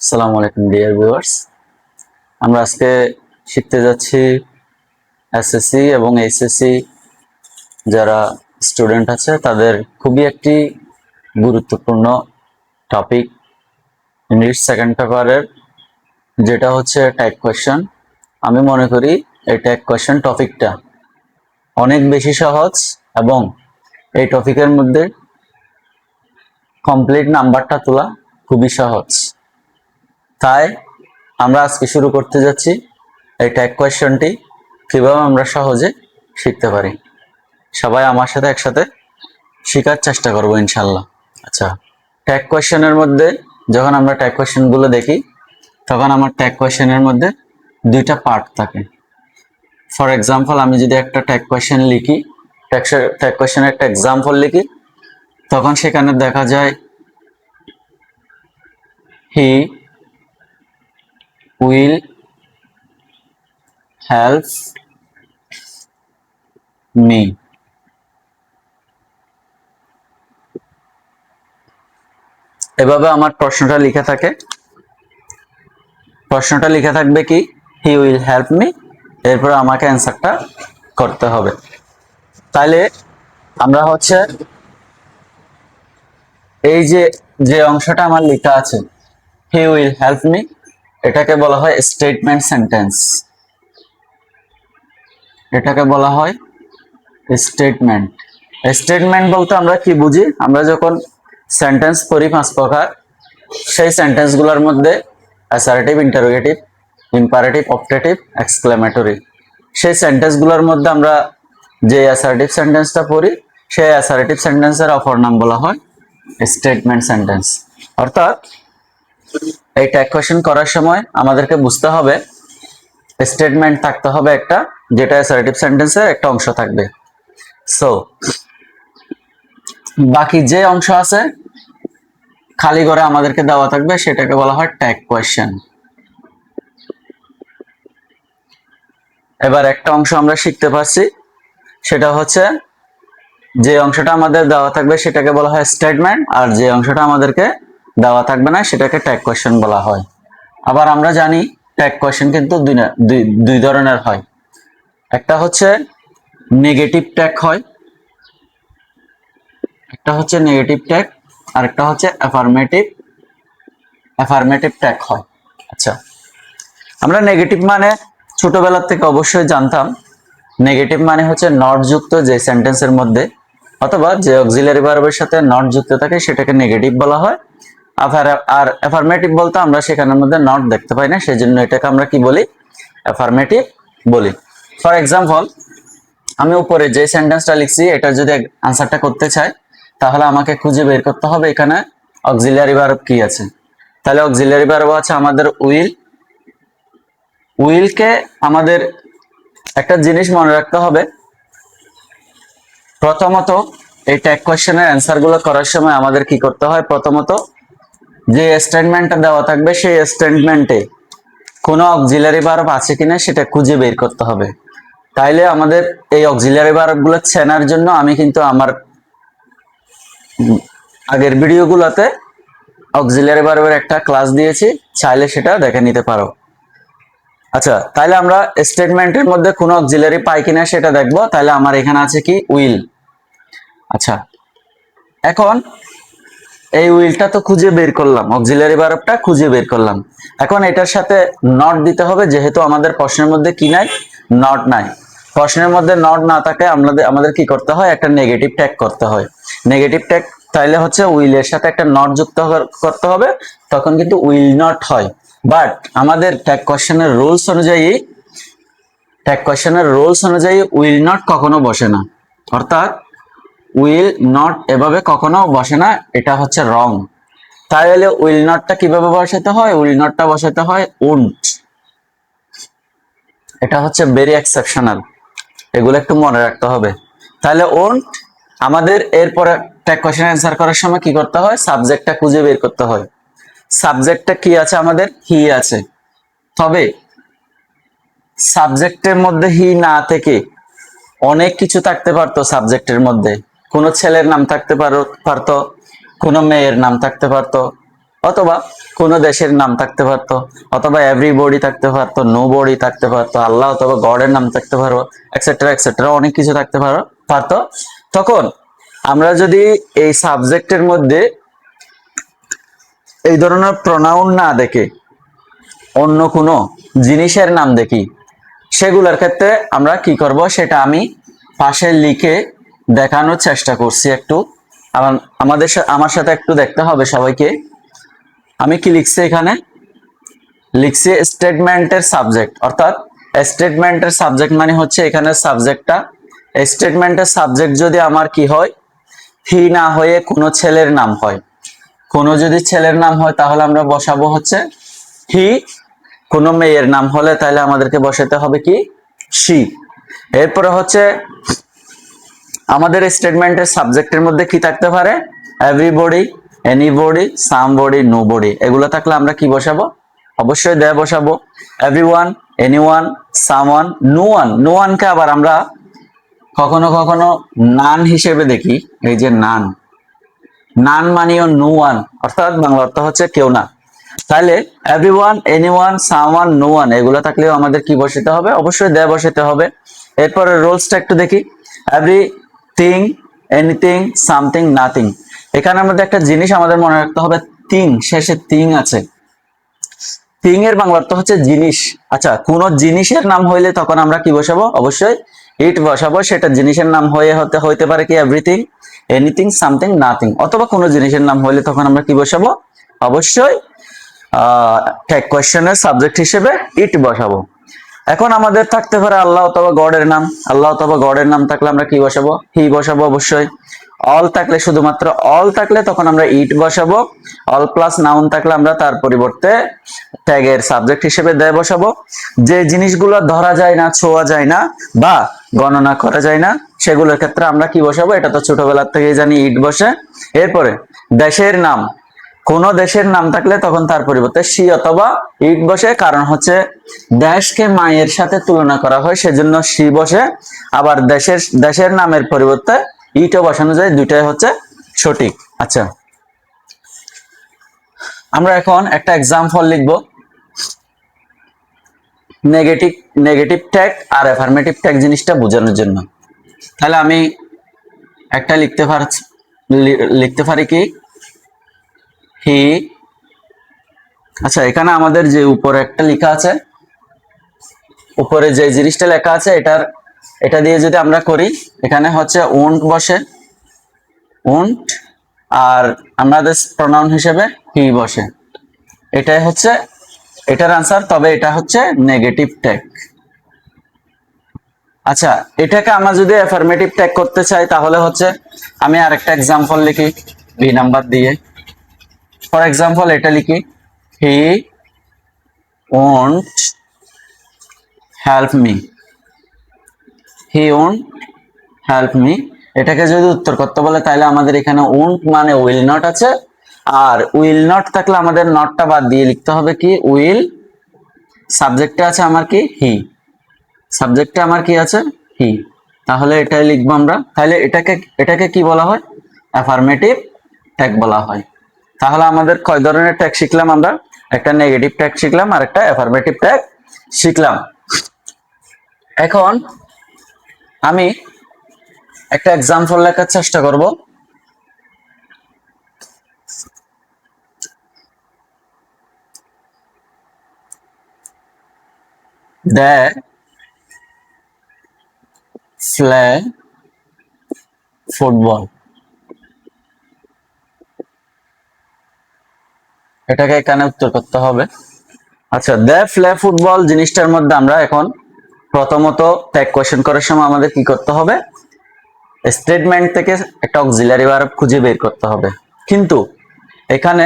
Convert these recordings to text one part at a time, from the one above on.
আসসালামু আলাইকুম dear viewers. আমরা আজকে শিখতে যাচ্ছি এসএসসি এবং এইচএসসি যারা স্টুডেন্ট আছে তাদের খুবই একটি গুরুত্বপূর্ণ টপিক ইংলিশ সেকেন্ড পেপারের, যেটা হচ্ছে ট্যাগ কোয়েশ্চেন। আমি মনে করি এই ট্যাগ কোয়েশ্চেন টপিকটা অনেক বেশি সহজ এবং এই টপিকের মধ্যে কমপ্লিট নাম্বারটা তোলা খুবই সহজ। তাই আমরা আজকে শুরু করতে যাচ্ছি এই ট্যাগ কোয়েশ্চনটি কিভাবে আমরা সহজে শিখতে পারি। সবাই আমার সাথে একসাথে শেখার চেষ্টা করব ইনশাল্লাহ। আচ্ছা, ট্যাগ কোয়েশ্চেনের মধ্যে যখন আমরা ট্যাগ কোয়েশ্চেনগুলো দেখি তখন আমার ট্যাগ কোয়েশ্চেনের মধ্যে দুইটা পার্ট থাকে। ফর এক্সাম্পল, আমি যদি একটা ট্যাগ কোয়েশ্চেন লিখি, ট্যাগ কোয়েশ্চেনের একটা এক্সাম্পল লিখি, তখন সেখানে দেখা যায় হি উইল হেল্প মি। এভাবে আমার প্রশ্নটা লিখে থাকে। প্রশ্নটা লিখে থাকবে কি, হি উইল হেল্প মি, এরপর আমাকে অ্যান্সারটা করতে হবে। তাহলে আমরা হচ্ছে এই যে যে অংশটা আমার লেখা আছে হি উইল হেল্প মি, এটাকে বলা হয় স্টেটমেন্ট সেন্টেন্স। এটাকে বলা হয় স্টেটমেন্ট। স্টেটমেন্ট বলতে আমরা কি বুঝি? আমরা যখন সেন্টেন্স পড়ি 5 প্রকার, সেই সেন্টেন্স গুলোর মধ্যে assertive, interrogative, imperative, optative, exclamatory, সেই সেন্টেন্স গুলোর মধ্যে আমরা যে অ্যাসার্টিভ সেন্টেন্সটা পড়ি সেই অ্যাসার্টিভ সেন্টেন্সের অপর নাম বলা হয় স্টেটমেন্ট সেন্টেন্স। অর্থাৎ এই ট্যাগ কোয়েশ্চেন করার সময় আমাদেরকে বুঝতে হবে স্টেটমেন্ট থাকতে হবে একটা, যেটা অ্যাসার্টিভ সেন্টেন্সের একটা অংশ থাকবে। সো বাকি যে অংশ আছে খালি করে আমাদেরকে দেওয়া থাকবে, সেটাকে বলা হয় ট্যাগ কোয়েশ্চেন। এবার একটা অংশ আমরা শিখতে পারছি, সেটা হচ্ছে যে অংশটা আমাদের দেওয়া থাকবে সেটাকে বলা হয় স্টেটমেন্ট, আর যে অংশটা আমাদেরকে দেওয়া থাকবে না সেটাকে ট্যাগ কোয়েশ্চেন বলা হয়। আবার আমরা জানি ট্যাগ কোয়েশ্চেন কিন্তু দুই ধরনের হয়। একটা হচ্ছে নেগেটিভ ট্যাগ হয়, একটা হচ্ছে নেগেটিভ ট্যাগ, আর একটা হচ্ছে অ্যাফার্মেটিভ ট্যাগ হয়। আচ্ছা, আমরা নেগেটিভ মানে ছোটবেলা থেকে অবশ্যই জানতাম। নেগেটিভ মানে হচ্ছে নট যুক্ত যে সেন্টেন্সের মধ্যে অথবা যে অক্সিলারি ভার্বের সাথে নট যুক্ত থাকে সেটাকে নেগেটিভ বলা হয়। আর অ্যাফার্মেটিভ বলতে আমরা সেখানের মধ্যে নট দেখতে পাই না, সেজন্য এটাকে আমরা কি বলি? অ্যাফার্মেটিভ বলি। ফর এক্সাম্পল, আমি উপরে যে সেন্টেন্সটা লিখছি এটা যদি আনসারটা করতে চাই, তাহলে আমাকে খুঁজে বের করতে হবে এখানে অক্সিলারি ভার্ব কি আছে। তাহলে অক্সিলারি ভার্ব আছে আমাদের উইল। উইলকে আমাদের একটা জিনিস মনে রাখতে হবে, প্রথমত এই ট্যাগ কোয়েশ্চেনের অ্যান্সার গুলো করার সময় আমাদের কি করতে হয়? প্রথমত যে স্টেটমেন্টটা দেওয়া থাকবে সেই স্টেটমেন্টে কোনো অক্সিলারি ভার্ব আছে কিনা সেটা খুঁজে বের করতে হবে। তাইলে আমাদের এই অক্সিলারি ভার্ব গুলো চেনার জন্য আমি কিন্তু আমার আগের ভিডিওগুলোতে অক্সিলারি ভার্বের একটা ক্লাস দিয়েছি, চাইলে সেটা দেখে নিতে পারো। আচ্ছা, তাহলে আমরা স্টেটমেন্টের মধ্যে কোনো অক্সিলারি পাই কিনা সেটা দেখবো। তাহলে আমার এখানে আছে কি? উইল। আচ্ছা, এখন এই উইলটা তো খুঁজে বের করলাম, অক্সিলারি ভার্বটা খুঁজে বের করলাম। এখন এটার সাথে নট দিতে হবে, যেহেতু আমাদের প্রশ্নের মধ্যে কি নাই? নট নাই। প্রশ্নের মধ্যে নট না থাকে আমাদের কি করতে হয়? একটা নেগেটিভ ট্যাগ করতে হয়। নেগেটিভ ট্যাগ তাইলে হচ্ছে উইলের সাথে একটা নট যুক্ত করতে হবে, তখন কিন্তু উইল নট হয়। বাট আমাদের ট্যাগ কোয়েশ্চেনের রুলস অনুযায়ী উইল নট কখনো বসে না। অর্থাৎ উইল নট এভাবে কখনো বসে না, এটা হচ্ছে রং। তাহলে উইল নটটা কিভাবে বসাতে হয়? উইল নটটা বসাতে হয় উন্ট। এটা হচ্ছে ভেরি এক্সেপশনাল, এগুলো একটু মনে রাখতে হবে। তাহলে উন্ট আমাদের এরপরে ট্যাগ কোয়েশ্চেন অ্যান্সার করার সময় কি করতে হয়? সাবজেক্টটা খুঁজে বের করতে হয়। সাবজেক্টটা কি আছে? আমাদের হি আছে। তবে সাবজেক্টের মধ্যে হি না থেকে অনেক কিছু থাকতে পারতো। সাবজেক্টের মধ্যে কোনো ছেলের নাম থাকতে পারতো, কোনো মেয়ের নাম থাকতে পারতো, অথবা কোনো দেশের নাম থাকতে পারতো, অথবা এভরিবডি থাকতে পারতো, নো বডি থাকতে পারতো, আল্লাহ অথবা গডের নাম থাকতে পারো, এক্সেট্রা এক্সেট্রা, অনেক কিছু থাকতে পারতো। তখন আমরা যদি এই সাবজেক্টের মধ্যে এই ধরনের প্রোনাউন না দেখে অন্য কোনো জিনিসের নাম দেখি, সেগুলোর ক্ষেত্রে আমরা কি করব সেটা আমি পাশে লিখে দেখানোর চেষ্টা করছি। একটু আমার সাথে একটু দেখতে হবে সবাইকে। আমি কি লিখছি এখানে? লিখছি স্টেটমেন্টের সাবজেক্ট, অর্থাৎ স্টেটমেন্টের সাবজেক্ট মানে হচ্ছে এখানে সাবজেক্টটা, স্টেটমেন্টের সাবজেক্ট যদি আমার কি হয়, হি না হয়ে কোনো ছেলের নাম হয়, কোনো যদি ছেলের নাম হয় তাহলে আমরা বসাবো হচ্ছে হি, কোনো মেয়ের নাম হলে তাহলে আমাদেরকে বসাতে হবে কি শি। এরপরে হচ্ছে আমাদের স্টেটমেন্টের সাবজেক্টের মধ্যে কি থাকতে পারে, এভরিবডি, এনিবডি, সামবডি, নোবডি, এগুলো থাকলে আমরা কি বসাবো, অবশ্যই দে বসাবো। এভরিওয়ান, এনিওয়ান, সামওয়ান, নোওয়ান, নোওয়ানকে আবার আমরা কখনো কখনো নান হিসেবে দেখি। এই যে নান, নান মানেও নো ওয়ান, অর্থাৎ বাংলা অর্থ হচ্ছে কেউ না। তাহলে everyone, anyone, someone, no one এগুলো থাকলেও আমাদের কি বসাতে হবে, অবশ্যই দে বসাতে হবে। এরপরে রোলসটা একটু দেখি, এভরিথিং, এনিথিং, সামথিং, নাথিং। এখানের মধ্যে একটা জিনিস আমাদের মনে রাখতে হবে, থিং, শেষে থিং আছে। থিং এর বাংলা অর্থ হচ্ছে জিনিস। আচ্ছা, কোন জিনিসের নাম হইলে তখন আমরা কি বসাবো, অবশ্যই ইট বসাবো। সেটা জিনিসের নাম হইতে পারে কি এভরিথিং, এনিথিং, সামথিং, নাথিং, অথবা কোনো জিনিসের নাম হইলে তখন আমরা কি বসাবো, অবশ্যই ট্যাগ কোয়েশ্চেনের সাবজেক্ট হিসেবে ইট বসাবো। এখন আমাদের থাকতে পারে আল্লাহ অথবা গডের নাম, আল্লাহ অথবা গডের নাম থাকলে আমরা কি বসাবো, হি বসাবো অবশ্যই। অল থাকলে, শুধুমাত্র অল থাকলে তখন আমরা ইট বসাবো। অল প্লাস নাউন থাকলে আমরা তার পরিবর্তে ট্যাগের সাবজেক্ট হিসেবে দে বসাবো। যে জিনিসগুলো ধরা যায় না, ছোঁয়া যায় না বা গণনা করা যায় না, সেগুলোর ক্ষেত্রে আমরা কি বসাবো, এটা তো ছোটবেলার থেকেই জানি, ইট বসে। এরপরে দেশের নাম, কোন দেশের নাম থাকলে তখন তার পরিবর্তে সি অথবা ইট বসে, কারণ হচ্ছে দেশকে মায়ের সাথে তুলনা করা হয়, সেজন্য সি বসে। আবার দেশের নামের পরিবর্তে ইটও বসানো যায়, দুইটাই হচ্ছে সঠিক। আচ্ছা, আমরা এখন একটা এক্সাম্পল লিখব নেগেটিভ নেগেটিভ ট্যাগ আর অ্যাফার্মেটিভ ট্যাগ জিনিসটা বোঝানোর জন্য। তাহলে আমি একটা লিখতে পারি কি হি। আচ্ছা, এখানে আমাদের যে উপরে একটা লেখা আছে, উপরে যে জিনিসটা লেখা আছে এটা দিয়ে যদি আমরা করি, এখানে হচ্ছে উন্ট বসে, উন্ট, আর আমাদের প্রনাউন হিসেবে হি বসে। এটাই হচ্ছে এটার আনসার, তবে এটা হচ্ছে নেগেটিভ ট্যাগ। আচ্ছা, এটাকে আমরা যদি অ্যাফার্মেটিভ ট্যাগ করতে চাই তাহলে হচ্ছে আমি আরেকটা এক্সাম্পল লিখি বি নাম্বার দিয়ে। ফর এক্সাম্পল এটা লিখি, হি won't help me, he won't help me. এটাকে যদি উত্তর করতে বলে তাহলে আমাদের এখানে ওন্ট মানে উইল নট আছে, আর উইল নট থাকলে আমাদের নটটা বাদ দিয়ে লিখতে হবে কি উইল। সাবজেক্টে আছে আমার কি হি, সাবজেক্টে আমার কি আছে হি, তাহলে এটাই লিখবো আমরা। তাহলে এটাকে কি বলা হয়, অ্যাফার্মেটিভ ট্যাগ বলা হয়। তাহলে আমাদের কয় ধরনের ট্যাগ শিখলাম আমরা, একটা নেগেটিভ ট্যাগ শিখলাম আর একটা অ্যাফার্মেটিভ ট্যাগ শিখলাম। এখন আমি একটা এক্সাম্পল লেখার চেষ্টা করব। দে প্লে ফুটবল, এটাকে এখানে উত্তর করতে হবে। আচ্ছা, দে প্লে ফুটবল জিনিসটার মধ্যে আমরা এখন প্রথমত ট্যাগ কোয়েশ্চেন করার সময় আমাদের কি করতে হবে, স্টেটমেন্ট থেকে একটা অক্সিলারি ভার্ব খুঁজে বের করতে হবে। কিন্তু এখানে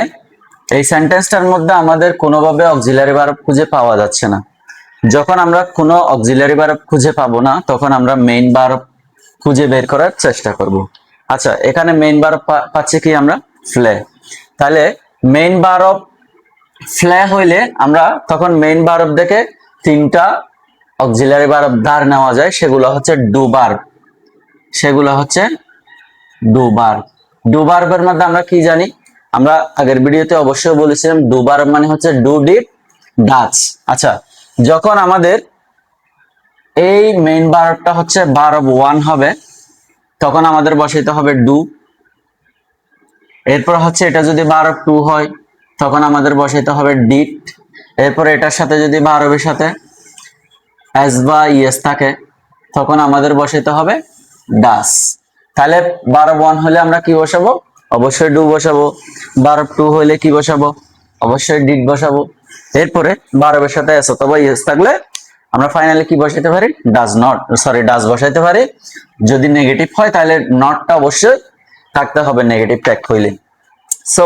এই সেন্টেন্সটার মধ্যে আমাদের কোনোভাবে অক্সিলারি ভার্ব খুঁজে পাওয়া যাচ্ছে না। যখন আমরা কোনো অক্সিলারি ভার্ব খুঁজে পাবো না, তখন আমরা মেইন ভার্ব খুঁজে বের করার চেষ্টা করব। আচ্ছা, এখানে মেইন ভার্ব পাচ্ছি কি আমরা, ফ্লে। তাহলে মেইন ভার্ব ফ্লে হইলে আমরা তখন মেইন ভার্ব থেকে তিনটা অক্সিলারি ভার্ব ধার নেওয়া যায়, সেগুলো হচ্ছে ডু ভার্ব, সেগুলো হচ্ছে ডু ভার্ব। ডু ভার্বের মধ্যে আমরা কি জানি, আমরা আগের ভিডিওতে অবশ্যই বলেছিলাম ডু ভার্ব মানে হচ্ছে ডু ডিড ডাচ। আচ্ছা, যখন আমাদের এই মেইন ভার্বটা হচ্ছে ভার্ব 1 হবে তখন আমাদের বসাইতে হবে ডু। এরপর হচ্ছে এটা যদি ভার্ব 2 হয় তখন আমাদের বসাইতে হবে ডিড। এরপর এটার সাথে যদি ভার্বের সাথে এস বা ইয়েস থাকে তখন আমাদের বসাইতে হবে ডাস। তাহলে ভার্ব 1 হলে আমরা কি বসাবো? অবশ্যই ডু বসাবো। ভার্ব 2 হলে কি বসাবো? অবশ্যই ডিড বসাবো। এরপরে ভার্বের সাথে এস অথবা ইয়েস থাকলে আমরা ফাইনালি কি বসাইতে পারি? ডাজ নট, সরি ডাজ বসাইতে পারি। যদি নেগেটিভ হয় তাহলে নটটা অবশ্যই থাকতে হবে নেগেটিভ ট্যাগ হইলে। সো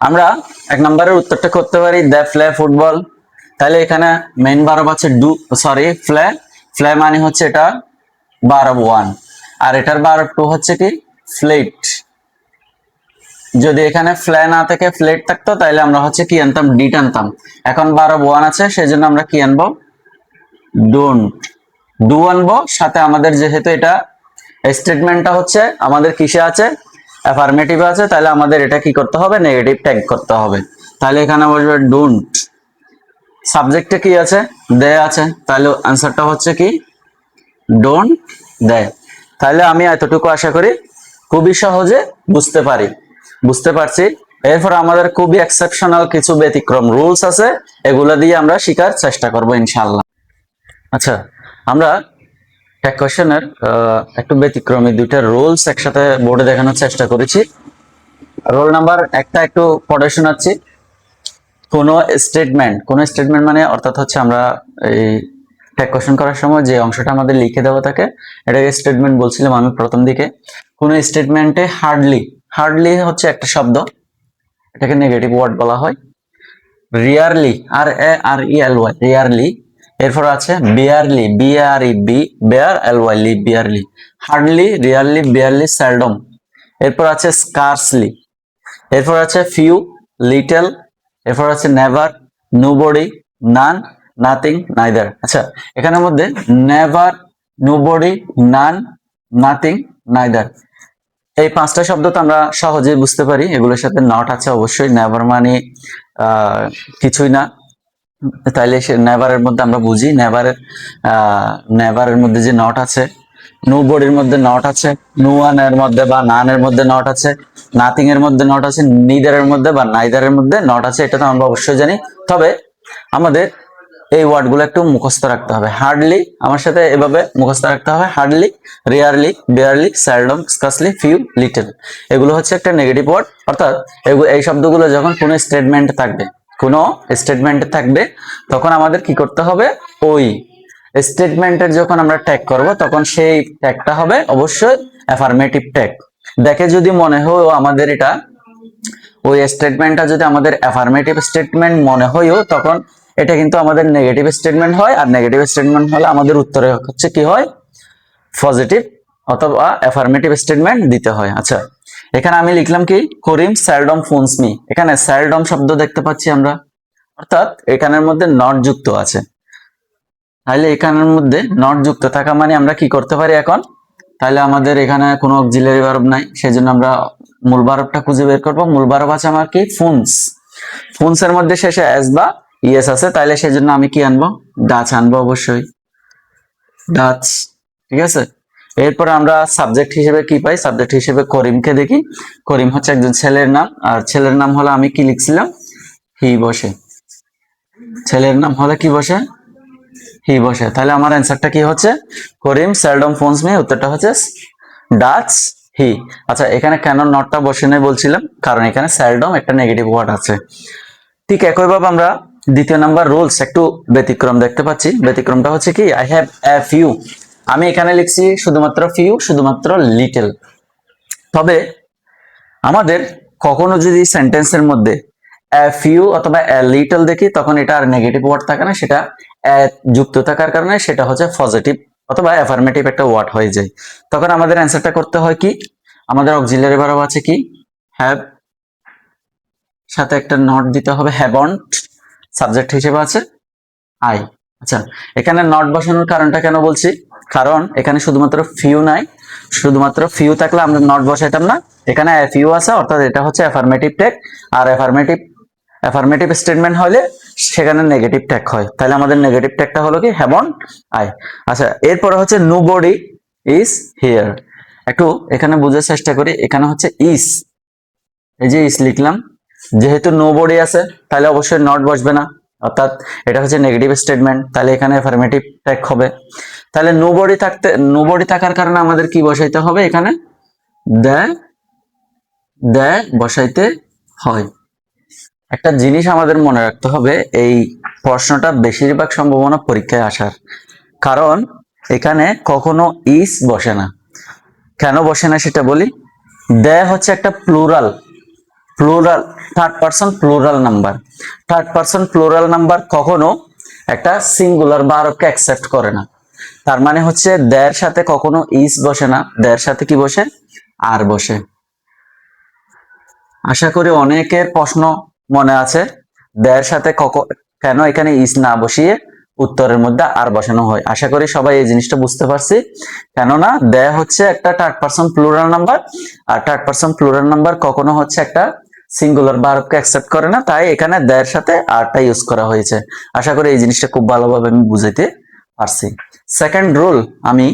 আমরা 1 নম্বরের উত্তরটা করতে পারি দ্য প্লে ফুটবল। তাহলে এখানে মেইন ভার্ব আছে ডু, সরি প্লে। প্লে মানে হচ্ছে এটা ভার্ব 1 আর এটার ভার্ব 2 হচ্ছে কি প্লেট। যদি এখানে ফ্লে না থেকে ফ্লেট থাকতো তাহলে আমরা হচ্ছে কি আনতাম? ডিট আনতাম। এখন ভার্ব 1 আছে সেজন্য আমরা কি আনবো? ডোন্ট। ডু আনবো, সাথে আমাদের যেহেতু এটা স্টেটমেন্টটা হচ্ছে আমাদের কিসে আছে? অ্যাফার্মেটিভ আছে, তাহলে আমাদের এটা কি করতে হবে? নেগেটিভ ট্যাগ করতে হবে। তাহলে এখানে বসবে ডোন্ট। সাবজেক্টে কি আছে? দে আছে, তাহলে আনসারটা হচ্ছে কি ডোন্ট দে। তাহলে আমি এতটুকু আশা করি খুবই সহজে বুঝতে পারছি। এরপর আমাদের খুবই এক্সেপশনাল কিছু ব্যতিক্রম রুলস আছে, এগুলো দিয়ে আমরা শেখার চেষ্টা করব ইনশাআল্লাহ। আচ্ছা, আমরা এক কোশ্চেনের একটু ব্যতিক্রমী দুইটা রুলস একসাথে বোর্ডে দেখানোর চেষ্টা করেছি। রোল নাম্বার একটা একটু পড়ে শোনাচ্ছি। কোন স্টেটমেন্ট মানে অর্থাৎ হচ্ছে আমরা এই ট্যাগ কোশ্চেন করার সময় যে অংশটা আমাদের লিখে দেওয়া থাকে এটাকে স্টেটমেন্ট বলছিলাম আমি প্রথম দিকে। কোন স্টেটমেন্টে হার্ডলি হচ্ছে একটা শব্দ, এটাকে নেগেটিভ ওয়ার্ড বলা হয়। Rarely, rarely. এরপর আছে barely, bare L Y ly, barely. Hardly, rarely, barely, seldom. এরপর আছে স্কার্সলি। এরপর আছে ফিউ, লিটল। এরপর আছে never, nobody, none, nothing, neither. আচ্ছা, এখানের মধ্যে never, nobody, none, nothing, neither এই 5টা শব্দ তো আমরা সহজেই বুঝতে পারি। এগুলোর সাথে নট আছে অবশ্যই। নেভার মানে কিছুই না, তাইলে সে নেভারের মধ্যে আমরা বুঝি নেভারের মধ্যে যে নট আছে। নো বডির মধ্যে নট আছে, নো ওয়ান এর মধ্যে বা নানের মধ্যে নট আছে, নাথিং এর মধ্যে নট আছে, নিদারের মধ্যে বা নাইদারের মধ্যে নট আছে, এটা তো আমরা অবশ্যই জানি। তবে আমাদের এই ওয়ার্ডগুলো একটু মুখস্থ রাখতে হবে। হার্ডলি আমার সাথে এভাবে মুখস্থ রাখতে হবে, hardly, rarely, barely, seldom, scarcely, few, little. এগুলো হচ্ছে একটা নেগেটিভ ওয়ার্ড। অর্থাৎ এই শব্দগুলো যখন কোনো স্টেটমেন্টে থাকবে তখন আমাদের কি করতে হবে? ওই স্টেটমেন্টের যখন আমরা ট্যাগ করব তখন সেই ট্যাগটা হবে অবশ্যই অ্যাফার্মেটিভ ট্যাগ। দেখে যদি মনে হয় আমাদের এটা ওই স্টেটমেন্টটা যদি আমাদের অ্যাফার্মেটিভ স্টেটমেন্ট মনে হয়ও তখন এটা কিন্তু আমাদের নেগেটিভ স্টেটমেন্ট হয়। আর নেগেটিভ স্টেটমেন্ট হলে আমাদের উত্তরে হচ্ছে কি হয়? পজিটিভ অথবা অ্যাফার্মেটিভ স্টেটমেন্ট দিতে হয়। আচ্ছা, এখানে আমি লিখলাম কি করিম সেলডম ফোনস মি। এখানে সেলডম শব্দ দেখতে পাচ্ছি আমরা, অর্থাৎ এখানের মধ্যে নট যুক্ত আছে। তাহলে এখানের মধ্যে নট যুক্ত থাকা মানে আমরা কি করতে পারি এখন? তাহলে আমাদের এখানে কোনো অক্সিলারি ভার্ব নাই, সেজন্য আমরা মূল ভার্বটা খুঁজে বের করব। মূল ভার্ব আছে আমার কি ফোনস এর মধ্যে শেষে এস বা ইএস আছে, তাহলে সেজন্য আমি কি আনবো? ডাচ আনবো অবশ্যই, ডাচ। ঠিক আছে, এরপর আমরা সাবজেক্ট হিসেবে কি পাই? সাবজেক্ট হিসেবে করিমকে দেখি। করিম হচ্ছে একজন ছেলের নাম, আর ছেলের নাম হলো আমি কি লিখছিলাম? হি বসে। ছেলের নাম হলে কি বসে? হি বসে। তাহলে আমার অ্যান্সারটা কি হচ্ছে? করিম সেলডম ফোনস মি, উত্তরটা হচ্ছে ডাচ হি। আচ্ছা, এখানে কেন নটটা বসে নেই বলছিলাম, কারণ এখানে সেলডম একটা নেগেটিভ ওয়ার্ড আছে। ঠিক একইভাবে আমরা দ্বিতীয় নাম্বার রুলস একটু ব্যতিক্রম দেখতে পাচ্ছি। ব্যতিক্রমটা হচ্ছে কি আই হ্যাভ এ ফিউ। আমি এখানে লিখছি শুধুমাত্র ফিউ, শুধুমাত্র লিটল। তবে আমাদের কখনো যদি সেন্টেন্সের মধ্যে এ ফিউ অথবা এ লিটল দেখি তখন এটা আর নেগেটিভ ওয়ার্ড থাকে না, সেটা যুক্ত থাকার কারণে সেটা হচ্ছে পজিটিভ অথবা অ্যাফার্মেটিভ একটা ওয়ার্ড হয়ে যায়। তখন আমাদের অ্যান্সারটা করতে হয় কি? আমাদের অক্সিলারি ভার্ব আছে কি হ্যাভ, সাথে একটা নট দিতে হবে হ্যাভন্ট। সাবজেক্ট হিসেবে আছে আই। আচ্ছা, এখানে নট বসানোর কারণটা কেন বলছি? কারণ এখানে শুধুমাত্র ফিউ নাই। শুধুমাত্র ফিউ থাকলে আমরা নট বসাইতাম না, এখানে এফ ইউ আছে, অর্থাৎ এটা হচ্ছে অ্যাফার্মেটিভ ট্যাগ, আর অ্যাফার্মেটিভ স্টেটমেন্ট হলে সেখানে নেগেটিভ ট্যাগ হয়। তাহলে আমাদের নেগেটিভ ট্যাগটা হলো কি হ্যাভন্ট আই। আচ্ছা, এরপরে হচ্ছে নোবডি ইজ হিয়ার। একটু এখানে বোঝার চেষ্টা করি, এখানে হচ্ছে ইজ, এই যে ইজ লিখলাম, যেহেতু নোবডি আছে তাহলে অবশ্যই নট বসবে না, অর্থাৎ এটা হচ্ছে নেগেটিভ স্টেটমেন্ট, তাহলে এখানে অ্যাফার্মেটিভ ট্যাগ হবে। তাহলে নোবডি থাকার কারণে আমাদের কি বসাইতে হবে, এখানে দ্য বসাইতে হয়। একটা জিনিস আমাদের মনে রাখতে হবে, এই প্রশ্নটা বেশিরভাগ সম্ভাবনা পরীক্ষায় আসার, কারণ এখানে কখনো ইজ বসে না। কেন বসে না সেটা বলি। দ্য হচ্ছে একটা plural third person plural number. Third person plural number কখনো একটা সিঙ্গুলার ভার্বকে অ্যাকসেপ্ট করে না। তার মানে হচ্ছে দ্যার সাথে কখনো ইজ বসে না, দ্যার সাথে কি বসে, আর বসে। আশা করি অনেকের প্রশ্ন মনে আছে, দ্যার সাথে কেন এখানে ইজ না বসিয়ে উত্তরের মধ্যে আর বসানো হয়। আশা করি সবাই এই জিনিসটা বুঝতে পারছি। কেননা দ্য হচ্ছে একটা থার্ড পারসন প্লুরাল নাম্বার, আর থার্ড পারসন প্লুরাল নাম্বার কখনো হচ্ছে একটা সিঙ্গুলার ভার্বকে অ্যাকসেপ্ট করে না, তাই এখানে দ্যার সাথে আরটা ইউজ করা হয়েছে। আশা করি এই জিনিসটা খুব ভালোভাবে আমি বুঝাইতে পারছি। সেকেন্ড রুল আমি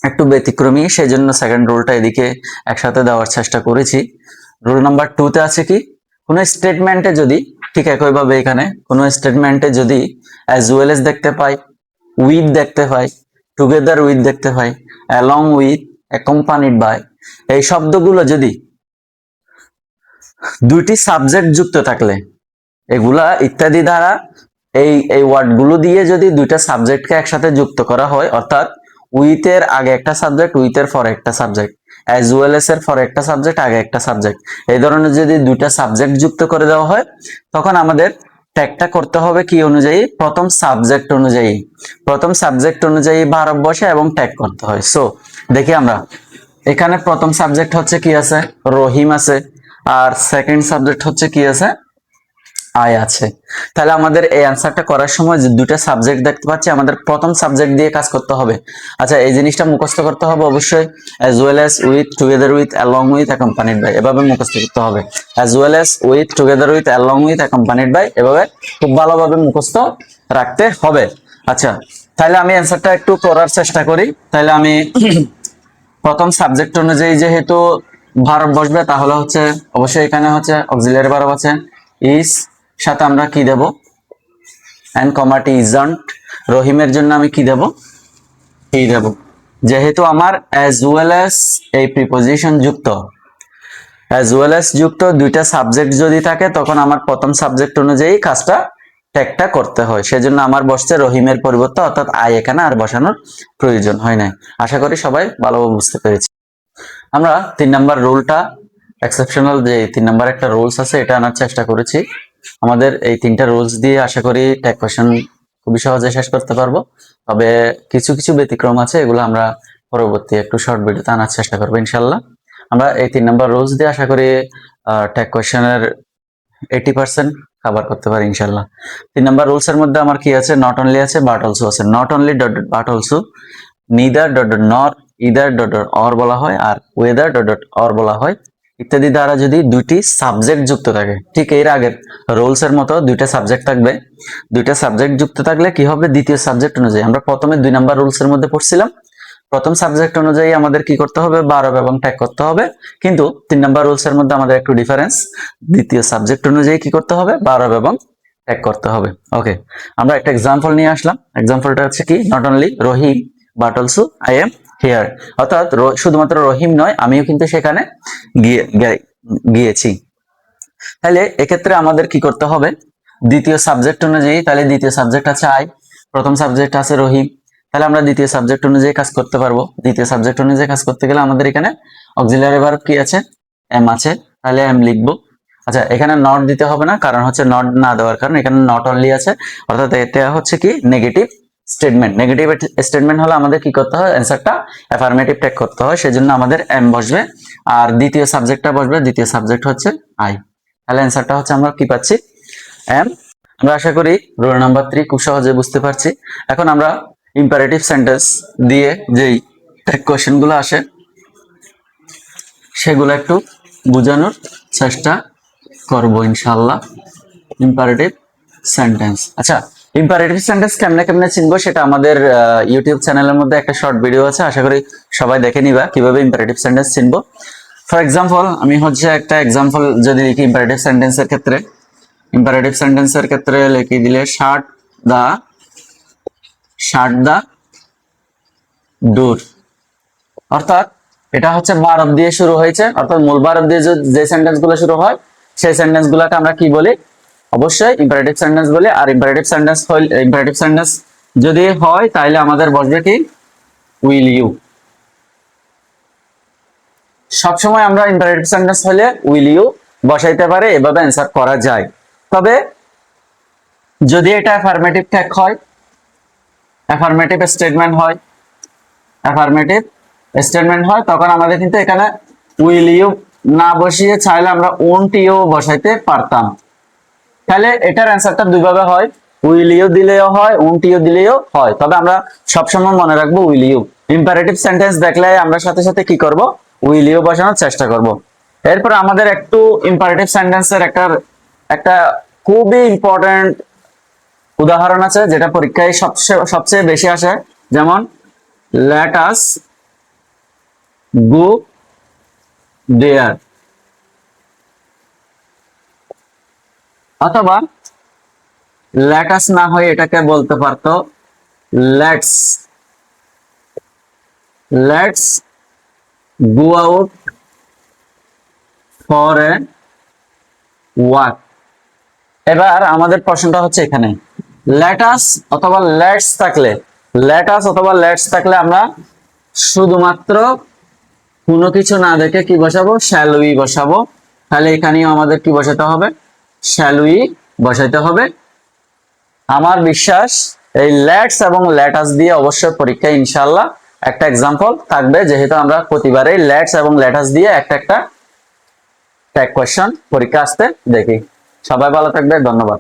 একটু ব্যতিক্রমী, সেই জন্য সেকেন্ড রুলটা এদিকে একসাথে দেওয়ার চেষ্টা করেছি। রুল নাম্বার 2 তে আছে কি, কোনো স্টেটমেন্টে যদি, ঠিক একইভাবে এখানে কোনো স্টেটমেন্টে যদি অ্যাজ ওয়েল এস দেখতে পাই, উইথ দেখতে পাই, টুগেদার উইথ দেখতে পাই, অ্যালং উইথ, অ্যাকম্পানিড বাই, এই শব্দগুলো যদি দুইটি সাবজেক্ট যুক্ত থাকলে, এগুলা ইত্যাদি দ্বারা এই ওয়ার্ডগুলো দিয়ে যদি দুইটা সাবজেক্টকে একসাথে যুক্ত করা হয়, অর্থাৎ উইথ এর আগে একটা সাবজেক্ট, উইথ এর পরে একটা সাবজেক্ট, অ্যাজ ওয়েল এস এর পরে একটা সাবজেক্ট, আগে একটা সাবজেক্ট, এই ধরনের যদি দুইটা সাবজেক্ট যুক্ত করে দেওয়া হয়, তখন আমাদের ট্যাগটা করতে হবে কি অনুযায়ী, প্রথম সাবজেক্ট অনুযায়ী ভার্ব বসে এবং ট্যাগ করতে হয়। সো দেখি আমরা এখানে প্রথম সাবজেক্ট হচ্ছে কি আছে, রহিম আছে, আর সেকেন্ড সাবজেক্ট হচ্ছে কি আছে, আয় আছে। তাহলে আমাদের এই অ্যান্সারটা করার সময় যে দুটো সাবজেক্ট দেখতে পাচ্ছি, আমাদের প্রথম সাবজেক্ট দিয়ে কাজ করতে হবে। আচ্ছা, এই জিনিসটা মুখস্থ করতে হবে অবশ্যই, as well as, with, together with, along with, accompanied by, এভাবে মুখস্থ করতে হবে। As well as, with, together with, along with, accompanied by, এভাবে খুব ভালোভাবে মুখস্থ রাখতে হবে। আচ্ছা, তাহলে আমি অ্যান্সারটা একটু করার চেষ্টা করি। তাহলে আমি প্রথম সাবজেক্ট অনুযায়ী যেহেতু ভার্ব বসবে, তাহলে হচ্ছে অবশ্যই এখানে হচ্ছে অক্সিলারি ভার্ব আছে, ইজ, সাথে আমরা কি দেব, এন্ড কমাটি ইজন্ট। রহিমের জন্য আমি কি দেব, হি দেব। যেহেতু আমার অ্যাজ ওয়েল অ্যাজ এই প্রিপোজিশন যুক্ত, অ্যাজ ওয়েল অ্যাজ যুক্ত দুইটা সাবজেক্ট যদি থাকে, তখন আমার প্রথম সাবজেক্ট অনুযায়ী কাজটা ট্যাগটা করতে হয়। সেজন্য আমার বসছে রহিমের পরিবর্তে, অর্থাৎ আই এখানে আর বসানোর প্রয়োজন হয় না। আশা করি সবাই ভালোভাবে বুঝতে পেরেছি। আমরা 3 নাম্বার রুলটা, এক্সেপশনাল যে 3 নাম্বার একটা রুলস আছে, এটা আনার চেষ্টা করেছি। আমাদের এই 3টা রুলস দিয়ে আশা করি ট্যাগ কোয়েশ্চেন খুবই সহজে শেষ করতে পারবো। তবে কিছু কিছু ব্যতিক্রম আছে, এগুলো আমরা পরবর্তী একটু শর্ট ভিডিওতে আনার চেষ্টা করবো ইনশাল্লাহ। আমরা এই 3 নাম্বার রুলস দিয়ে আশা করি ট্যাগ কোয়েশ্চেনের 80% কভার করতে পারি ইনশাল্লাহ। 3 নাম্বার রুলস এর মধ্যে আমার কি আছে, নট অনলি আছে, বাট অলসো আছে। Not only dot dot but also, neither dot dot নর, ইদার ডট ডট অর বলা হয়, আর ওয়েদার ডট ডট অর বলা হয় ইত্যাদি দ্বারা যদি দুইটি সাবজেক্ট যুক্ত থাকে, ঠিক এর আগের রুলস এর মতো দুইটা সাবজেক্ট থাকবে। দুইটা সাবজেক্ট যুক্ত থাকলে কি হবে, দ্বিতীয় সাবজেক্ট অনুযায়ী, আমরা প্রথমে 2 নাম্বার রুলস এর মধ্যে পড়ছিলাম, প্রথম সাবজেক্ট অনুযায়ী আমাদের কি করতে হবে, ভার্ব এবং ট্যাগ করতে হবে। কিন্তু 3 নাম্বার রুলস এর মধ্যে আমাদের একটু ডিফারেন্স, দ্বিতীয় সাবজেক্ট অনুযায়ী কি করতে হবে, ভার্ব এবং ট্যাগ করতে হবে। ওকে, আমরা একটা এক্সাম্পল নিয়ে আসলাম। এক্সাম্পলটা হচ্ছে কি, not only Rahim but also I am here, অর্থাৎ শুধুমাত্র রহিম নয়, আমিও কিন্তু সেখানে গিয়েছি। তাহলে এক্ষেত্রে আমাদের কি করতে হবে, দ্বিতীয় সাবজেক্ট অনুযায়ী, তাহলে দ্বিতীয় সাবজেক্ট আছে আই, প্রথম সাবজেক্ট আছে রহিম, তাহলে আমরা দ্বিতীয় সাবজেক্ট অনুযায়ী কাজ করতে পারবো। দ্বিতীয় সাবজেক্ট অনুযায়ী কাজ করতে গেলে আমাদের এখানে অক্সিলারি ভার্ব কি আছে, এম আছে, তাহলে এম লিখবো। আচ্ছা, এখানে নট দিতে হবে না, কারণ হচ্ছে নট না দেওয়ার কারণ এখানে নট অনলি আছে, অর্থাৎ এটা হচ্ছে কি নেগেটিভ স্টেটমেন্ট। নেগেটিভ স্টেটমেন্ট হলে আমাদের কি করতে হয়, অ্যান্সারটা অ্যাফার্মেটিভ ট্যাগ করতে হয়, সেজন্য আমাদের এম বসবে, আর দ্বিতীয় সাবজেক্টটা বসবে, দ্বিতীয় সাবজেক্ট হচ্ছে আই। তাহলে অ্যান্সারটা হচ্ছে আমরা কি পাচ্ছি, এম। আমরা আশা করি রুল নাম্বার 3 খুব সহজে বুঝতে পারছি। এখন আমরা ইম্পারেটিভ সেন্টেন্স দিয়ে যেই ট্যাগ কোয়েশ্চেন গুলো আসে সেগুলো একটু বোঝানোর চেষ্টা করব ইনশাআল্লাহ। Imperative sentence. আচ্ছা, ইম্পারেটিভ সেন্টেন্স কেমনে কেমনে চিনবো সেটা আমাদের ইউটিউব চ্যানেলের মধ্যে একটা শর্ট ভিডিও আছে, আশা করি সবাই দেখে নিবা কিভাবে ইম্পারেটিভ সেন্টেন্স চিনবো। ফর এক্সাম্পল, আমি একটা এক্সাম্পল যদি লিখি ইম্পারেটিভ সেন্টেন্সের ক্ষেত্রে, লিখে দিলে শার্ট দা ডোর, অর্থাৎ এটা হচ্ছে ভার্ব দিয়ে শুরু হয়েছে, অর্থাৎ মূল ভার্ব দিয়ে যে সেন্টেন্স গুলো শুরু হয় সেই সেন্টেন্স গুলাকে আমরা কি বলি? অবশ্যই ইম্পারেটিভ সেন্টেন্স বলি। আর ইম্পারেটিভ সেন্টেন্স যদি হয় তাহলে আমাদের বসবে কি? Will you. সবসময় আমরা ইম্পারেটিভ সেন্টেন্স হলে উইল ইউ বসাইতে পারে, এভাবে অ্যান্সার করা যায়। তবে যদি এটা অ্যাফার্মেটিভ ট্যাগ হয়, অ্যাফার্মেটিভ স্টেটমেন্ট হয়, তখন আমাদের কিন্তু এখানে উইল ইউ না বসিয়ে চাইলে আমরা ওন্ট ইউ বসাইতে পারতাম। তাহলে এটার অ্যান্সারটা দুইভাবে হয়, উইল ইউ দিলেও হয়, ওন্ট ইউ দিলেও হয়। তবে আমরা সবসময় মনে রাখবো উইল ইউ। ইম্পারেটিভ সেন্টেন্স দেখলে আমরা সাথে সাথে কি করব? উইল ইউ বসানোর চেষ্টা করব। এরপর আমাদের একটু ইম্পারেটিভ সেন্টেন্সের একটা খুবই ইম্পর্টেন্ট উদাহরণ আছে, যেটা পরীক্ষায় সবচেয়ে বেশি আসে। যেমন লেট আস গো দেয়ার, অথবা লেট আস না হয়ে এটাকে বলতে পারতো let's go out for a walk. এবার আমাদের প্রশ্নটা হচ্ছে এখানে, লেট আস অথবা লেটস থাকলে আমরা শুধুমাত্র কোনো কিছু না দেখে কি বসাবো? শ্যাল উই বসাবো। তাহলে এখানেও আমাদের কি বসাতে হবে? শ্যাল উই বসাইতে হবে। আমার বিশ্বাস এই লেটস এবং লেটাস দিয়ে অবশ্যই পরীক্ষায় ইনশাআল্লাহ একটা এক্সাম্পল থাকবে, যেহেতু আমরা প্রতিবারই লেটস এবং লেটাস দিয়ে একটা ট্যাগ কোয়েশ্চন পরীক্ষা আসতে দেখি। সবাই ভালো থাকবে, ধন্যবাদ।